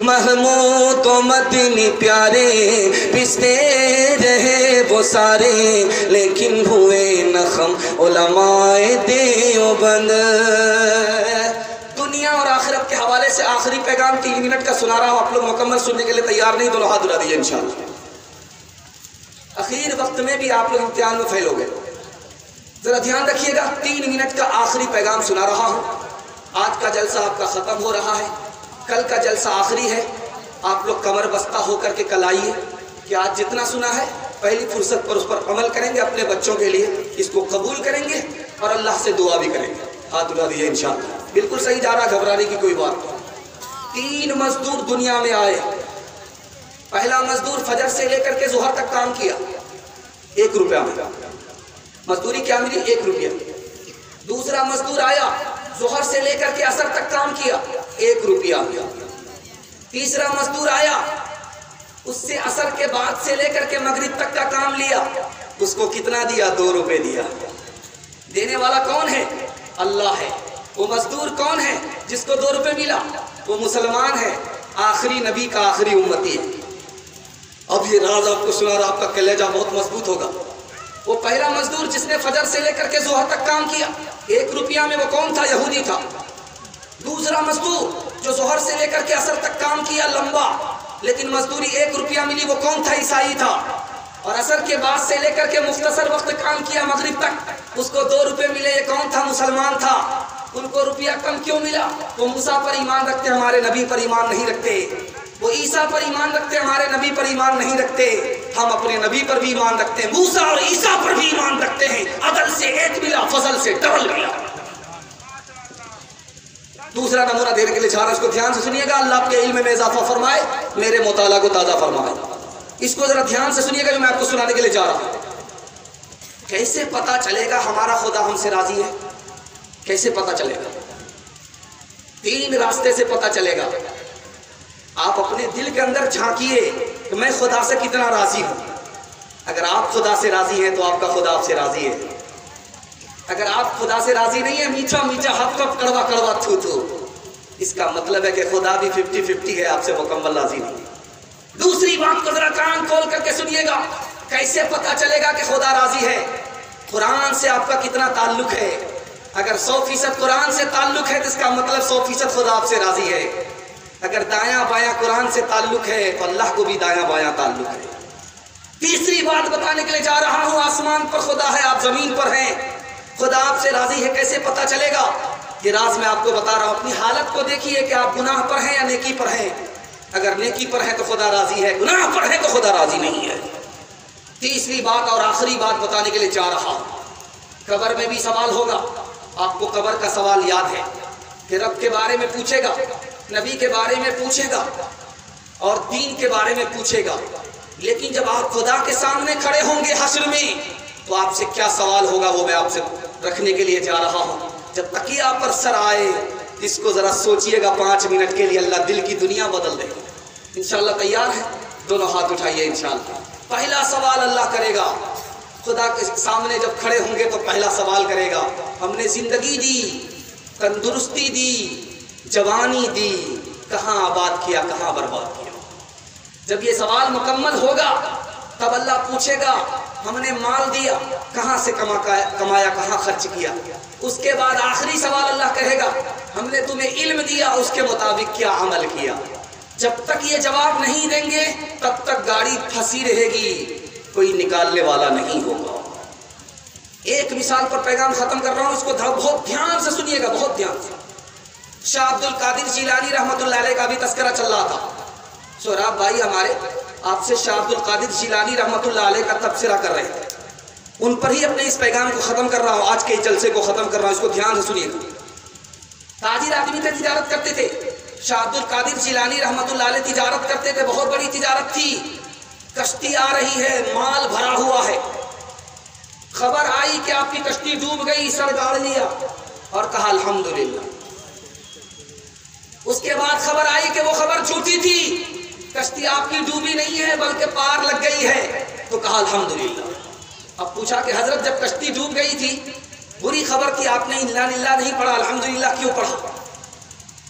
محمود و مدنی پیارے پستے رہے وہ سارے، لیکن ہوئے نخم علماء دیوبند۔ دنیا اور آخرت کے حوالے سے آخری پیغام 3 منٹ کا سنا رہا ہوں، آپ لوگ مکمل سننے کے لیے تیار نہیں؟ دونوں ہاتھ اٹھا دیجیے انشاءاللہ۔ اخیر وقت میں بھی آپ لوگ امتحان میں فیل ہو گئے، ذرا دھیان رکھیے گا۔ 3 منٹ کا آخری پیغام سنا رہا ہوں۔ آج کا جلسہ آپ کا ختم ہو رہا ہے، کل کا جلسہ آخری ہے۔ آپ لوگ کمر بستہ ہو کر کے کل آئیے کہ آج جتنا سنا ہے پہلی فرصت پر اس پر عمل کریں گے، اپنے بچوں کے لیے اس کو قبول کریں گے اور اللہ سے دعا بھی کریں گے۔ ہاتھ اٹھا دیجیے انشاءاللہ۔ بالکل صحیح جا رہا، گھبرانے کی کوئی بات نہیں۔ 3 مزدور دنیا میں آئے۔ پہلا مزدور فجر سے لے کر کے ظہر تک کام کیا، 1 روپیہ ملا، مزدوری کیا ملی؟ 1 روپیہ۔ دوسرا مزدور آیا، ظہر سے لے کر کے عصر تک کام کیا، 1 روپیہ ملا۔ تیسرا مزدور آیا، اس سے عصر کے بعد سے لے کر کے مغرب تک کا کام لیا، اس کو کتنا دیا؟ 2 روپے دیا۔ دینے والا کون ہے؟ اللہ ہے۔ وہ مزدور کون ہے جس کو 2 روپے ملا؟ وہ مسلمان ہے، آخری نبی کا آخری امتی ہے۔ اب یہ راز آپ کو سنا رہا، آپ کا کلیجہ بہت مضبوط ہوگا۔ وہ پہلا مزدور جس نے فجر سے لے کر کے ظہر تک کام کیا، 1 روپیہ میں، وہ کون تھا؟ یہودی تھا۔ دوسرا مزدور جو ظہر سے لے کر کے عصر تک کام کیا لمبا، لیکن مزدوری 1 روپیہ ملی، وہ کون تھا؟ عیسائی تھا۔ اور عصر کے بعد سے لے کر کے مختصر وقت کام کیا مغرب تک، اس کو 2 روپے ملے، یہ کون تھا؟ مسلمان تھا۔ ان کو روپیہ کم کیوں ملا؟ وہ موسیٰ پر ایمان رکھتے، ہمارے نبی پر ایمان نہیں رکھتے۔ وہ عیسیٰ پر ایمان رکھتے، ہمارے نبی پر ایمان نہیں رکھتے۔ ہم اپنے نبی پر بھی ایمان رکھتے ہیں، موسیٰ اور عیسیٰ پر بھی ایمان رکھتے ہیں۔ عدل سے 1 ملا، فضل سے ڈبل ملا۔ دوسرا نمونہ دینے کے لیے چاہ رہا، اس کو دھیان سے سنیے گا، اللہ آپ کے علم میں اضافہ فرمائے، میرے مطالعہ کو تازہ فرمائے۔ اس کو ذرا دھیان سے سنیے گا جو میں آپ کو سنانے کے لیے جا رہا ہوں۔ کیسے پتا چلے گا ہمارا خدا ہم سے راضی ہے؟ کیسے پتا چلے گا؟ 3 راستے سے پتا چلے گا۔ آپ اپنے دل کے اندر جھانکیے کہ میں خدا سے کتنا راضی ہوں۔ اگر آپ خدا سے راضی ہیں تو آپ کا خدا آپ سے راضی ہے۔ اگر آپ خدا سے راضی نہیں ہیں، میٹھا میٹھا ہپ ہپ کڑوا کڑوا تھو تھو، اس کا مطلب ہے کہ خدا بھی 50-50 ہے، آپ سے مکمل راضی نہیں۔ دوسری بات کو ذرا کان کھول کر کے سنیے گا، کیسے پتا چلے گا کہ خدا راضی ہے؟ قرآن سے آپ کا کتنا تعلق ہے؟ اگر 100% قرآن سے تعلق ہے تو اس کا مطلب 100% خدا آپ سے راضی ہے۔ اگر دایاں بایاں قرآن سے تعلق ہے تو اللہ کو بھی دایاں بایاں تعلق ہے۔ تیسری بات بتانے کے لیے جا رہا ہوں، آسمان پر خدا ہے، آپ زمین پر ہیں، خدا آپ سے راضی ہے، کیسے پتا چلے گا؟ یہ راز میں آپ کو بتا رہا ہوں۔ اپنی حالت کو دیکھیے کہ آپ گناہ پر ہیں یا نیکی پر ہیں۔ اگر نیکی پر ہے تو خدا راضی ہے، گناہ پر ہے تو خدا راضی نہیں ہے۔ تیسری بات اور آخری بات بتانے کے لیے جا رہا ہوں، قبر میں بھی سوال ہوگا۔ آپ کو قبر کا سوال یاد ہے کہ رب کے بارے میں پوچھے گا، نبی کے بارے میں پوچھے گا اور دین کے بارے میں پوچھے گا۔ لیکن جب آپ خدا کے سامنے کھڑے ہوں گے حشر میں تو آپ سے کیا سوال ہوگا وہ میں آپ سے رکھنے کے لیے جا رہا ہوں۔ جب تکیہ پر سر آئے اس کو ذرا سوچئے گا 5 منٹ کے لیے، اللہ دل کی دنیا بدل دے گا۔ انشاءاللہ تیار ہے؟ دونوں ہاتھ اٹھائیے انشاءاللہ۔ پہلا سوال اللہ کرے گا، خدا کے سامنے جب کھڑے ہوں گے تو پہلا سوال کرے گا، ہم نے زندگی دی، تندرستی دی، جوانی دی، کہاں آباد کیا، کہاں برباد کیا؟ جب یہ سوال مکمل ہوگا تب اللہ پوچھے گا، ہم نے مال دیا، کہاں سے کمایا، کہاں خرچ کیا؟ اس کے بعد آخری سوال اللہ کہے گا، ہم نے تمہیں علم دیا، اس کے مطابق کیا عمل کیا؟ جب تک یہ جواب نہیں دیں گے تب تک گاڑی پھنسی رہے گی، کوئی نکالنے والا نہیں ہوگا۔ ایک مثال پر پیغام ختم کر رہا ہوں، اس کو بہت دھیان سے سنیے گا، بہت دھیان سے۔ شاہ عبد القادر جیلانی رحمۃ اللہ علیہ کا بھی تذکرہ چل رہا تھا۔ سہراب بھائی ہمارے آپ سے شاہ عبد القادر جیلانی رحمۃ اللہ علیہ کا تبصرہ کر رہے تھے، ان پر ہی اپنے اس پیغام کو ختم کر رہا ہوں، آج کے جلسے کو ختم کر رہا ہوں، اس کو دھیان سے سنیے گا۔ تاجر آدمی تھے، تجارت کرتے تھے۔ شاہ عبد القادر جیلانی رحمۃ اللہ علیہ تجارت کرتے تھے، بہت بڑی تجارت تھی۔ کشتی آ رہی ہے، مال بھرا ہوا ہے، خبر آئی کہ آپ کی کشتی ڈوب گئی، سر گاڑ لیا اور کہا الحمدللہ۔ اس کے بعد خبر آئی کہ وہ خبر جھوٹی تھی، کشتی آپ کی ڈوبی نہیں ہے بلکہ پار لگ گئی ہے، تو کہا الحمدللہ۔ اب پوچھا کہ حضرت جب کشتی ڈوب گئی تھی، بری خبر تھی، آپ نے انا للہ نہیں پڑھا، الحمدللہ کیوں پڑھا؟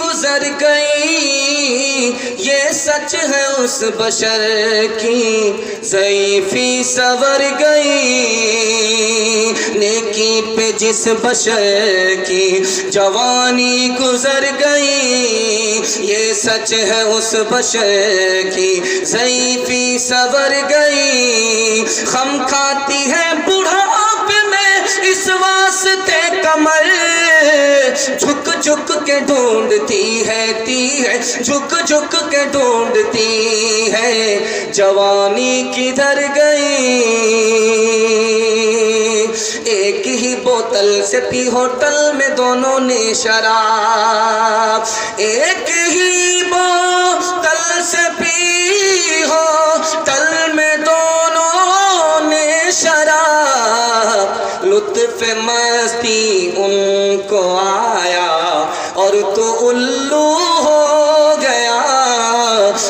گزر گئی، یہ سچ ہے اس بشر کی ضعیفی سنور گئی، نیکی پہ جس بشر کی جوانی گزر گئی، یہ سچ ہے اس بشر کی ضعیفی سنور گئی، غم کھاتی ہے بڑھاپے میں اس واسطے کمر، جھک جھک کے ڈھونڈتی ہے جھک جھک کے ڈھونڈتی ہے جوانی کدھر گئی، ایک ہی بوتل سے پی ہوٹل میں دونوں نے شراب، ایک ہی بوتل سے پی ہوٹل میں دونوں نے شراب، لطف مستی ان کو آیا اور تو الو ہو گیا،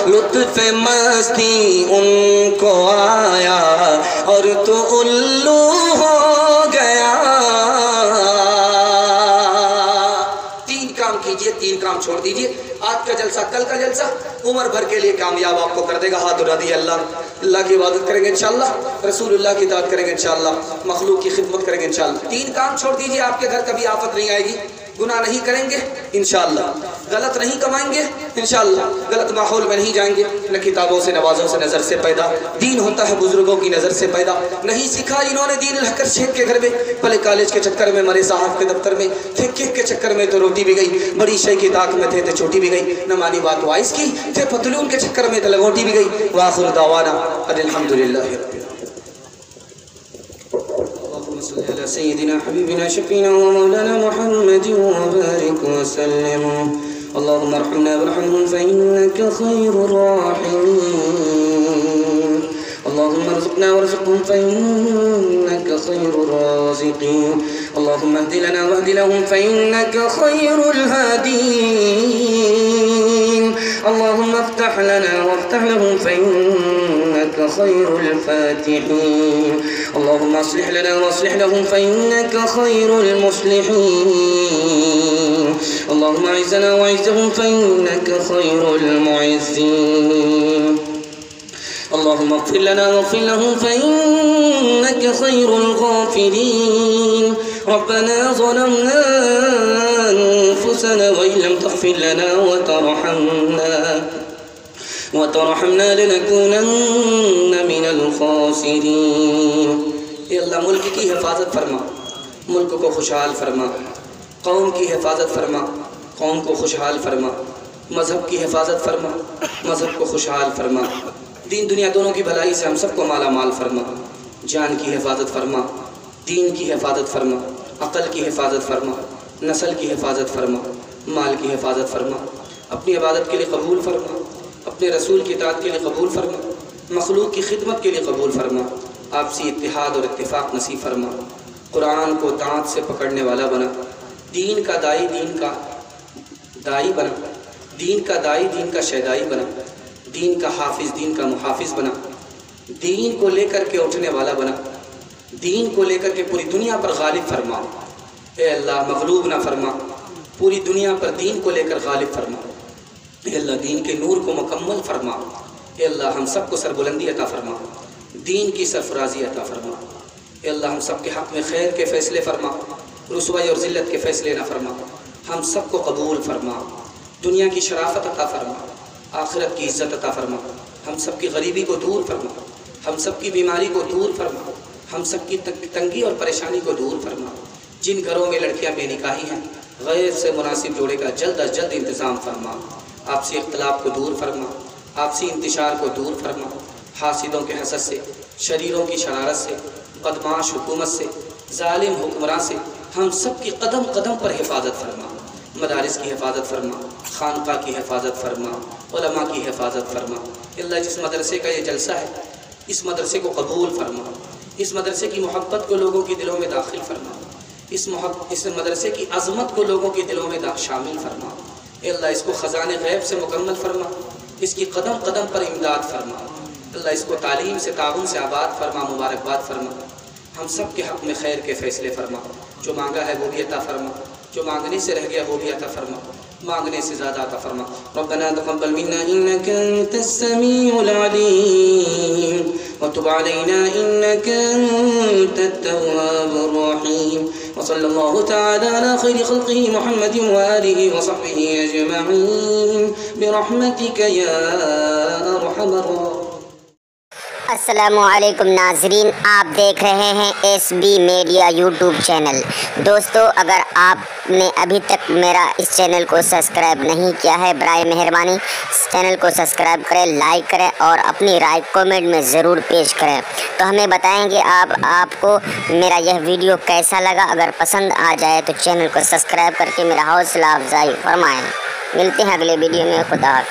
لطف مستی ان کو آیا اور تو الو ہو گیا۔ تین کام کیجئے، تین کام چھوڑ دیجئے، آج کا جلسہ کل کا جلسہ عمر بھر کے لیے کامیاب آپ کو کر دے گا۔ ہاتھ اٹھا دیے، اللہ کی عبادت کریں گے انشاءاللہ، رسول اللہ کی اطاعت کریں گے انشاءاللہ، مخلوق کی خدمت کریں گے انشاءاللہ۔ تین کام چھوڑ دیجئے، آپ کے گھر کبھی آفت نہیں آئے گی، گناہ نہیں کریں گے انشاءاللہ، غلط نہیں کمائیں گے انشاءاللہ، غلط ماحول میں نہیں جائیں گے، نہ کتابوں سے نوازوں سے نظر سے پیدا، دین ہوتا ہے بزرگوں کی نظر سے پیدا، نہیں سیکھا انہوں نے دین الحکر شیخ کے گھر میں، پہلے کالج کے چکر میں مرے صاحب کے دفتر میں، تھے کیک کے چکر میں تو روٹی بھی گئی، بڑی شے کی طاق میں تھے تو چھوٹی بھی گئی، نہ مانی بات وائس کی، تھے پتلون کے چکر میں تو لگوٹی بھی گئی، وآخر دعوانا الحمدللہ رب العالمین۔ صلی اللہ سیدنا حبیبنا شفینا ومولانا محمد وبارک وسلم۔ اللهم ارحمنا وارحمهم فإنك خير الراحمين، اللهم ارزقنا وارزقهم فإنك خير الرازقين، اللهم اهد لنا واهد لهم فإنك خير الهادين، اللهم افتح لنا وافتح لهم فإنك خير الفاتحين، اللهم اصلح لنا واصلح لهم فإنك خير المصلحين، اللهم اعزنا واعزهم فإنك خير المعزين، اللهم اغفر لنا واغفر لهم فإنك خير الغافرين، ربنا ظلمنا أنفسنا وإن لم تغفر لنا وترحمنا لنكونن من الخاسرين۔ اے اللہ ملک کی حفاظت فرما، ملک کو خوشحال فرما، قوم کی حفاظت فرما، قوم کو خوشحال فرما، مذہب کی حفاظت فرما، مذہب کو خوشحال فرما، دین دنیا دونوں کی بھلائی سے ہم سب کو مالا مال فرما، جان کی حفاظت فرما، دین کی حفاظت فرما، عقل کی حفاظت فرما، نسل کی حفاظت فرما، مال کی حفاظت فرما، اپنی عبادت کے لیے قبول فرما، اپنے رسول کی اطاعت کے لیے قبول فرما، مخلوق کی خدمت کے لیے قبول فرما، آپسی اتحاد اور اتفاق نصیب فرما، قرآن کو دانت سے پکڑنے والا بنا، دین کا دائی دین کا دائی بنا، دین کا دائی دین کا شیدائی بنا، دین کا حافظ دین کا محافظ بنا، دین کو لے کر کے اٹھنے والا بنا، دین کو لے کر کے پوری دنیا پر غالب فرما، اے اللہ مغلوب نہ فرما، پوری دنیا پر دین کو لے کر غالب فرما، اے اللہ دین کے نور کو مکمل فرما، اے اللہ ہم سب کو سربلندی عطا فرما، دین کی سرفرازی عطا فرما، اے اللہ ہم سب کے حق میں خیر کے فیصلے فرما، رسوائی اور ذلت کے فیصلے نہ فرما، ہم سب کو قبول فرما، دنیا کی شرافت عطا فرما، آخرت کی عزت عطا فرما، ہم سب کی غریبی کو دور فرما، ہم سب کی بیماری کو دور فرما، ہم سب کی تنگی اور پریشانی کو دور فرما، جن گھروں میں لڑکیاں بے نکاحی ہیں غیر سے مناسب جوڑے کا جلد از جلد انتظام فرما، آپسی اختلاف کو دور فرما، آپسی انتشار کو دور فرما، حاسدوں کے حسد سے، شریروں کی شرارت سے، بدمعاش حکومت سے، ظالم حکمراں سے ہم سب کی قدم قدم پر حفاظت فرما، مدارس کی حفاظت فرما، خانقاہ کی حفاظت فرما، علماء کی حفاظت فرما، اللہ جس مدرسے کا یہ جلسہ ہے اس مدرسے کو قبول فرما، اس مدرسے کی محبت کو لوگوں کے دلوں میں داخل فرما، اس مدرسے کی عظمت کو لوگوں کے دلوں میں شامل فرما، اے اللہ اس کو خزانے غیب سے مکمل فرما، اس کی قدم قدم پر امداد فرما، اللہ اس کو تعلیم سے تعاون سے آباد فرما، مبارکباد فرما، ہم سب کے حق میں خیر کے فیصلے فرما، جو مانگا ہے وہ بھی عطا فرما، جو مانگنے سے رہ گیا وہ بھی عطا فرما، مانگنے سے زیادہ عطا فرما. ربنا تقبل منا انك انت السميع العليم وتب علينا انك انت التواب الرحيم. وصلى الله تعالى على خير خلقه محمد وآله وصحبه أجمعين برحمتك يا أرحم الراحمين. السلام علیکم ناظرین، آپ دیکھ رہے ہیں S B media YouTube channel. دوستو، اگر آپ نے ابھی تک میرا اس چینل کو سبسکرائب نہیں کیا ہے، برائے مہربانی اس چینل کو سبسکرائب کریں، لائک کریں اور اپنی رائے کومنٹ میں ضرور پیش کریں. تو ہمیں بتائیں کہ آپ کو میرا یہ ویڈیو کیسا لگا. اگر پسند آ جائے تو چینل کو سبسکرائب کر کے میرا حوصلہ افزائی فرمائیں. ملتے ہیں اگلے ویڈیو میں. خدا حافظ.